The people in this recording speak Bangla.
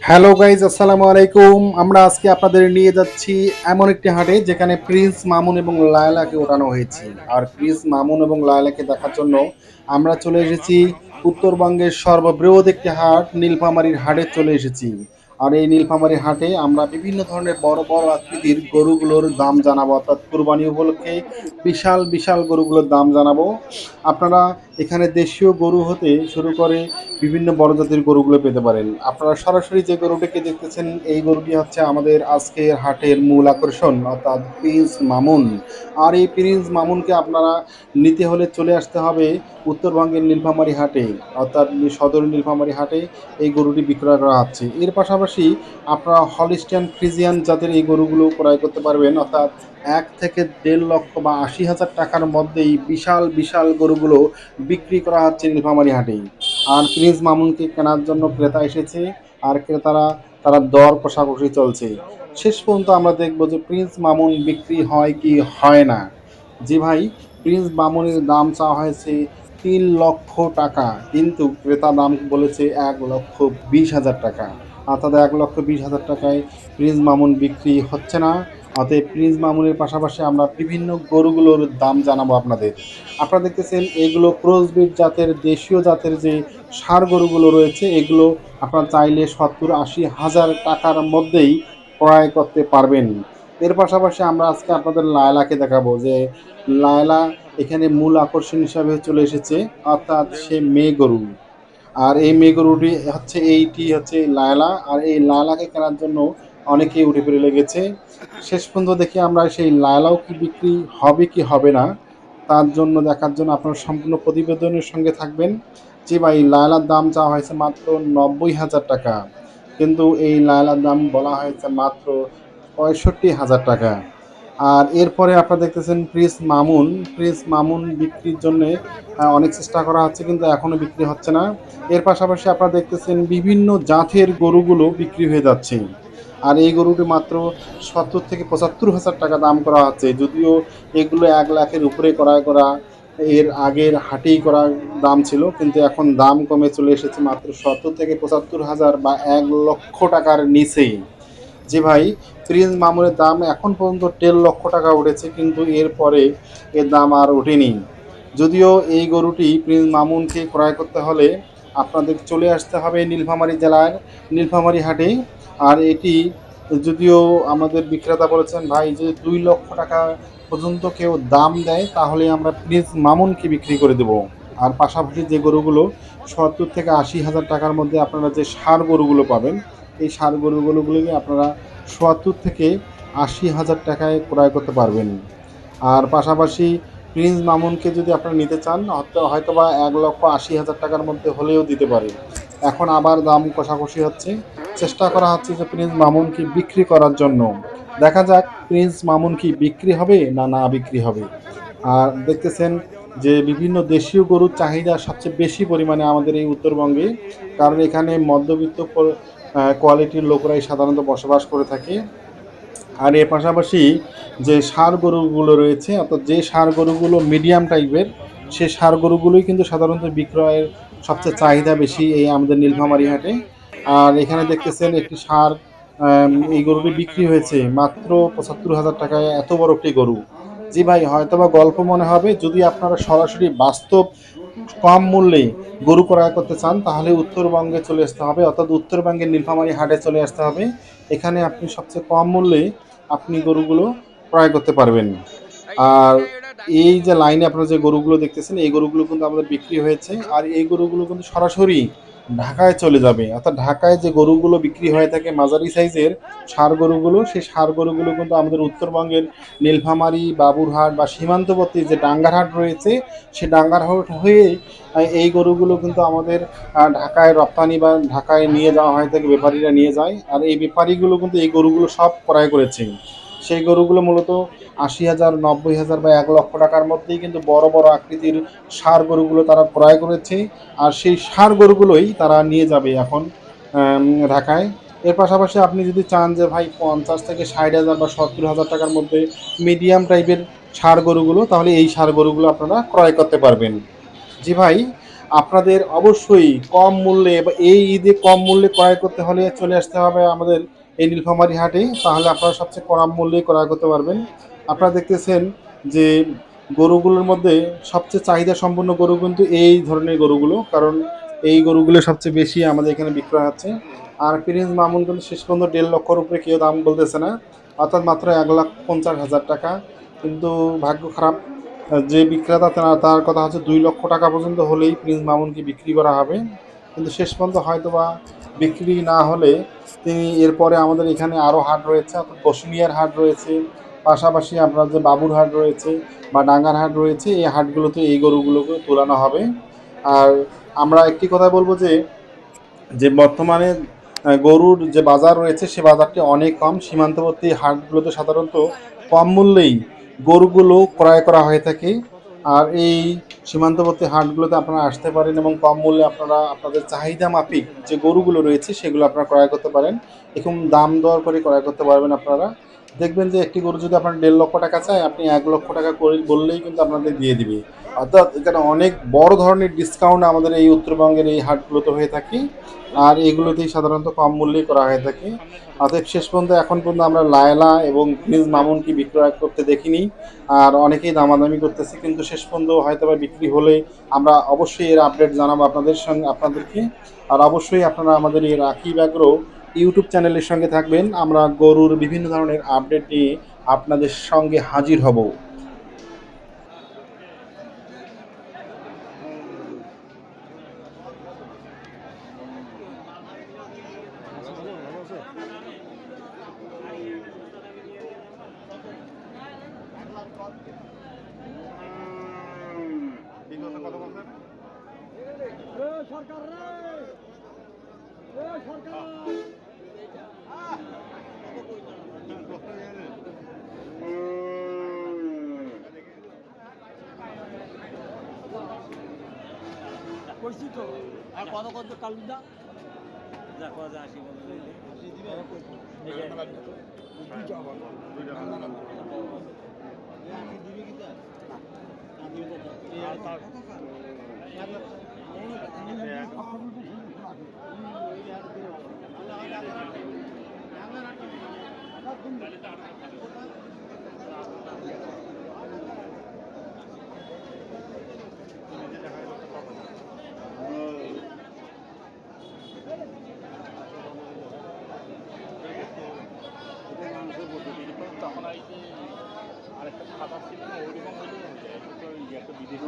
হ্যালো গাইজ, আসসালামু আলাইকুম। আমরা আজকে আপনাদের নিয়ে যাচ্ছি এমন একটি হাটে যেখানে প্রিন্স মামুন এবং লায়লাকে ওঠানো হয়েছে। আর প্রিন্স মামুন এবং লায়লাকে দেখার জন্য আমরা চলে এসেছি উত্তরবঙ্গের সর্ববৃহৎ একটি হাট নীলফামারীর হাটে চলে এসেছি। আর এই নীলফামারী হাটে আমরা বিভিন্ন ধরনের বড় বড় আকৃতির গরুগুলোর দাম জানাবো, অর্থাৎ কুরবানি উপলক্ষে বিশাল বিশাল গরুগুলোর দাম জানাবো। আপনারা এখানে দেশীয় গরু হতে শুরু করে বিভিন্ন বড় জাতের গরুগুলো পেতে পারেন। আপনারা সরাসরি যে গরুটিকে দেখতেছেন এই গরুটি হচ্ছে আমাদের আজকের হাটের মূল আকর্ষণ, অর্থাৎ প্রিন্স মামুন। আর এই প্রিন্স মামুনকে আপনারা নিতে হলে চলে আসতে হবে উত্তরবঙ্গের নীলফামারী হাটে, অর্থাৎ সদর নীলফামারী হাটে এই গরুটি বিক্রয় করা হচ্ছে। এর পাশাপাশি আপনারা হলিস্টিয়ান ফ্রিজিয়ান জাতের এই গরুগুলো ক্রয় করতে পারবেন, অর্থাৎ 1 থেকে 1.5 লক্ষ বা 80,000 টাকার মধ্যেই বিশাল বিশাল গরুগুলো বিক্রি করা হচ্ছে নীলফামারী হাটেই। আর প্রিন্স মামুনকে কেনার জন্য ক্রেতা এসেছে, আর ক্রেতারা তারা দর কষাকষি চলছে। শেষ পর্যন্ত আমরা দেখব যে প্রিন্স মামুন বিক্রি হয় কি হয় না। জি ভাই, প্রিন্স মামুনের দাম চাওয়া হয়েছে 3 লক্ষ টাকা, কিন্তু ক্রেতা দাম বলেছে 1,20,000 টাকা। অর্থাৎ 1,20,000 টাকায় প্রিন্স মামুন বিক্রি হচ্ছে না। অতএব প্রিন্স মামুনের পাশাপাশি আমরা বিভিন্ন গরুগুলোর দাম জানাবো আপনাদের। আপনারা দেখতেছেন এগুলো ক্রসবিট জাতের দেশীয় জাতের যে ষাঁড় গরুগুলো রয়েছে, এগুলো আপনারা চাইলে 70-80 হাজার টাকার মধ্যেই ক্রয় করতে পারবেন। এর পাশাপাশি আমরা আজকে আপনাদের লায়লাকে দেখাবো যে লায়লা এখানে মূল আকর্ষণ হিসাবে চলে এসেছে, অর্থাৎ সে মেয়ে গরু। আর এই মেয়ে গরুটি হচ্ছে এইটি হচ্ছে লায়লা। আর এই লায়লাকে কেনার জন্য অনেকেই উঠে পড়ে লেগেছে। শেষ পর্যন্ত দেখি আমরা সেই লায়লাও কি বিক্রি হবে কি হবে না, তার জন্য দেখার জন্য আপনারা সম্পূর্ণ প্রতিবেদনের সঙ্গে থাকবেন। জি ভাই, লায়লার দাম চাওয়া হয়েছে মাত্র 90,000 টাকা, কিন্তু এই লায়লার দাম বলা হয়েছে মাত্র 65,000 টাকা। আর এরপরে আপনারা দেখতেছেন প্রিন্স মামুন বিক্রির জন্য অনেক চেষ্টা করা হচ্ছে, কিন্তু এখনো বিক্রি হচ্ছে না। এর পাশাপাশি আপনারা দেখতেছেন বিভিন্ন জাতের গরুগুলো বিক্রি হয়ে যাচ্ছে। আর এই গরুটি মাত্র 70 থেকে 75 হাজার টাকা দাম করা হচ্ছে, যদিও এগুলো 1 লাখের উপরে ক্রয় করা এর আগের হাটেই করা দাম ছিল, কিন্তু এখন দাম কমে চলে এসেছে মাত্র 70 থেকে 75 হাজার বা 1 লক্ষ টাকার নিচেই। জি ভাই, প্রিন্স মামুনের দাম এখন পর্যন্ত 1.5 লক্ষ টাকা উঠেছে, কিন্তু এরপরে এর দাম আর ওঠেনি। যদিও এই গরুটি প্রিন্স মামুনকে ক্রয় করতে হলে আপনাদের চলে আসতে হবে নীলফামারী জেলার নীলফামারী হাটে। আর এটি যদিও আমাদের বিক্রেতা বলেছেন ভাই যে 2 লক্ষ টাকা পর্যন্ত কেউ দাম দেয় তাহলে আমরা প্রিন্স মামুনকে বিক্রি করে দেব। আর পাশাপাশি যে গরুগুলো 70 থেকে 80 হাজার টাকার মধ্যে আপনারা যে ষাঁড় গরুগুলো পাবেন, এই ষাঁড় গরুগুলোকে আপনারা 70 থেকে 80 হাজার টাকায় ক্রয় করতে পারবেন। আর পাশাপাশি প্রিন্স মামুনকে যদি আপনারা নিতে চান হয়তো বা 1,80,000 টাকার মধ্যে হলেও দিতে পারে। এখন আবার দাম কষাকষি হচ্ছে, চেষ্টা করা হচ্ছে যে প্রিন্স মামুনকে বিক্রি করার জন্য। দেখা যাক প্রিন্স মামুন কি বিক্রি হবে না না বিক্রি হবে। আর দেখতেছেন যে বিভিন্ন দেশীয় গরুর চাহিদা সবচেয়ে বেশি পরিমাণে আমাদের এই উত্তরবঙ্গে, কারণ এখানে মধ্যবিত্ত কোয়ালিটির লোকরাই সাধারণত বসবাস করে থাকে। আর এর পাশাপাশি যে ষাঁড় গরুগুলো রয়েছে, অর্থাৎ যে ষাঁড় গরুগুলো মিডিয়াম টাইপের, সে ষাঁড় গরুগুলোই কিন্তু সাধারণত বিক্রয়ের সবচেয়ে চাহিদা বেশি এই আমাদের নীলফামারী হাটে। আর এখানে দেখতেছেন একটি ষাঁড়, এই গরুটি বিক্রি হয়েছে মাত্র 75,000 টাকায়, এত বড় একটি গরু। জি ভাই, হয়তোবা গল্প মনে হবে, যদি আপনারা সরাসরি বাস্তব কম মূল্যে গরু ক্রয় করতে চান তাহলে উত্তরবঙ্গে চলে আসতে হবে, অর্থাৎ উত্তরবঙ্গের নীলফামারী হাটে চলে আসতে হবে। এখানে আপনি সবচেয়ে কম মূল্যে আপনি গরুগুলো ক্রয় করতে পারবেন। আর এই যে লাইনে আপনারা যে গরুগুলো দেখতেছেন এই গরুগুলো কিন্তু আমাদের বিক্রি হয়েছে, আর এই গরুগুলো কিন্তু সরাসরি ঢাকায় চলে যাবে। অর্থাৎ ঢাকায় যে গরুগুলো বিক্রি হয়ে থাকে মাঝারি সাইজের ষাঁড় গরুগুলো, সেই ষাঁড় গরুগুলো কিন্তু আমাদের উত্তরবঙ্গের নীলফামারী, বাবুরহাট বা সীমান্তবর্তী যে ডাঙ্গারহাট রয়েছে, সেই ডাঙ্গারহাট হয়ে এই গরুগুলো কিন্তু আমাদের ঢাকায় রপ্তানি বা ঢাকায় নিয়ে যাওয়া হয় থাকে, ব্যাপারীরা নিয়ে যায়। আর এই ব্যাপারীগুলো কিন্তু এই গরুগুলো সব ক্রয় করেছে। সেই গরুগুলো মূলত 80,000, 90,000 বা 1 লক্ষ টাকার মধ্যেই কিন্তু বড় বড় আকৃতির ষাঁড় গরুগুলো তারা ক্রয় করেছে। আর সেই ষাঁড় গরুগুলোই তারা নিয়ে যাবে এখন ঢাকায়। এর পাশাপাশি আপনি যদি চান যে ভাই 50 থেকে 60,000 বা 70,000 টাকার মধ্যে মিডিয়াম টাইপের ষাঁড় গরুগুলো, তাহলে এই ষাঁড় গরুগুলো আপনারা ক্রয় করতে পারবেন। জি ভাই, আপনাদের অবশ্যই কম মূল্যে বা এই ঈদে কম মূল্যে ক্রয় করতে হলে চলে আসতে হবে আমাদের এই নীলফামারী হাটে, তাহলে আপনারা সবচেয়ে কম মূল্যেই ক্রয় করতে পারবেন। আপনারা দেখতেছেন যে গরুগুলোর মধ্যে সবচেয়ে চাহিদা সম্পন্ন গরু কিন্তু এই ধরনের গরুগুলো, কারণ এই গরুগুলো সবচেয়ে বেশি আমাদের এখানে বিক্রয় হচ্ছে। আর প্রিন্স মামুন কিন্তু শেষ পর্যন্ত 1.5 লক্ষর উপরে কেউ দাম বলতেছে না, অর্থাৎ মাত্র 1,50,000 টাকা। কিন্তু ভাগ্য খারাপ, যে বিক্রেতা তার কথা হচ্ছে 2 লক্ষ টাকা পর্যন্ত হলেই প্রিন্স মামুনকে বিক্রি করা হবে। কিন্তু শেষ পর্যন্ত হয়তো বা বিক্রি না হলে তিনি এরপরে আমাদের এখানে আরও হাট রয়েছে, অর্থাৎ বসুনিয়ার হাট রয়েছে, পাশাপাশি আপনার যে বাবুর হাট রয়েছে বা ডাঙ্গার হাট রয়েছে, এই হাটগুলোতে এই গরুগুলোকে তোলানো হবে। আর আমরা একটি কথা বলবো যে যে বর্তমানে গরুর যে বাজার রয়েছে সে বাজারটি অনেক কম। সীমান্তবর্তী হাটগুলোতে সাধারণত কম মূল্যেই গরুগুলো ক্রয় করা হয়ে থাকে। আর এই সীমান্তবর্তী হাটগুলোতে আপনারা আসতে পারেন এবং কম মূল্যে আপনারা আপনাদের চাহিদা মাফিক যে গরুগুলো রয়েছে সেগুলো আপনারা ক্রয় করতে পারেন। এরকম দাম দর করে ক্রয় করতে পারবেন আপনারা। দেখবেন যে একটি গরু যদি আপনার 1.5 লক্ষ টাকা চায়, আপনি 1 লক্ষ টাকা করে বললেই কিন্তু আপনাদের দিয়ে দিবে। অর্থাৎ এখানে অনেক বড় ধরনের ডিসকাউন্ট আমাদের এই উত্তরবঙ্গের এই হাটগুলোতে হয়ে থাকে। আর এগুলোতেই সাধারণত কম মূল্যেই করা হয়ে থাকে। অতএব শেষ পর্যন্ত এখন পর্যন্ত আমরা লায়লা এবং প্রিন্স মামুনকে বিক্রয় করতে দেখিনি। আর অনেকেই দামাদামি করতেছে, কিন্তু শেষ পর্যন্ত হয়তো বা বিক্রি হলে আমরা অবশ্যই এর আপডেট জানাবো আপনাদেরকে। আর অবশ্যই আপনারা আমাদের এই রাকিব অ্যাগ্রো ইউটিউব চ্যানেলের সঙ্গে থাকবেন। আমরা গরুর বিভিন্ন ধরনের আপডেট নিয়ে আপনাদের সঙ্গে হাজির হব। করছি তো আর কত কত কালুদা যা কত আসি তখন আরেকটা খাতা ছিল না, ওইরকম হলে একটা বিদেশি